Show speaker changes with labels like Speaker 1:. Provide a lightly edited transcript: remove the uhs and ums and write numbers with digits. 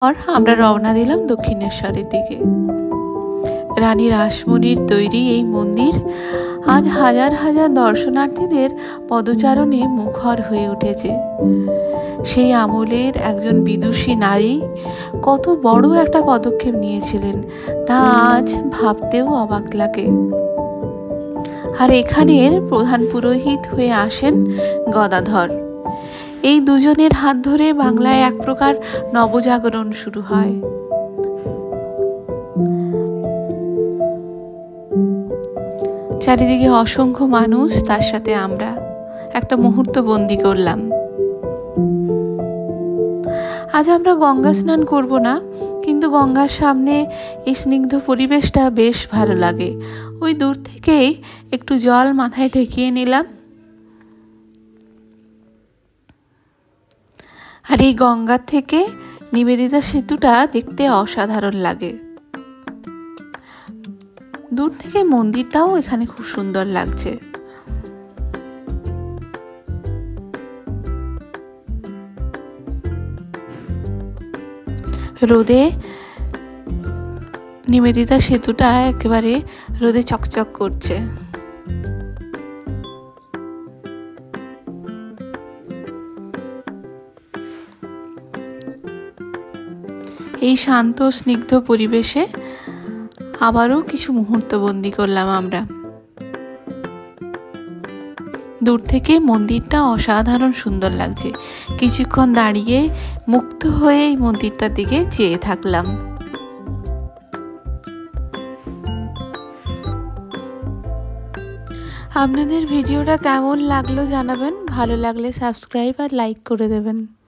Speaker 1: আর আমরা রওনা দিলাম দক্ষিণেশ্বরের দিকে। রানী রাসমণির তৈরি এই মন্দির আজ হাজার হাজার দর্শনার্থীদের পদচারণে মুখর হয়ে উঠেছে। সেই আমলের একজন বিদুষী নারী কত বড় একটা পদক্ষেপ নিয়েছিলেন তা আজ ভাবতেও অবাক লাগে। আর এখানের প্রধান পুরোহিত হয়ে আসেন গদাধর। এই দুজনের হাত ধরে বাংলায় এক প্রকার নবজাগরণ শুরু হয়। চারিদিকে অসংখ্য মানুষ, তার সাথে আমরা একটা মুহূর্ত বন্দি করলাম। আজ আমরা গঙ্গা স্নান করব না, কিন্তু গঙ্গার সামনে এই স্নিগ্ধ পরিবেশটা বেশ ভালো লাগে। ওই দূর থেকেই একটু জল মাথায় ঠেকিয়ে নিলাম। আর এই গঙ্গার থেকে নিবেদিতা সেতুটা দেখতে অসাধারণ লাগে। দূর থেকে মন্দিরটাও এখানে খুব সুন্দর লাগছে। রোদে নিবেদিতা সেতুটা একেবারে রোদে চকচক করছে। এই শান্ত স্নিগ্ধ পরিবেশে আবারও কিছু মুহূর্ত বন্দি করলাম আমরা। দূর থেকে মন্দিরটা অসাধারণ সুন্দর লাগছে। কিছুক্ষণ দাঁড়িয়ে মুগ্ধ হয়ে এই মন্দিরটার দিকে চেয়ে থাকলাম। আপনাদের ভিডিওটা কেমন লাগলো জানাবেন। ভালো লাগলে সাবস্ক্রাইব আর লাইক করে দেবেন।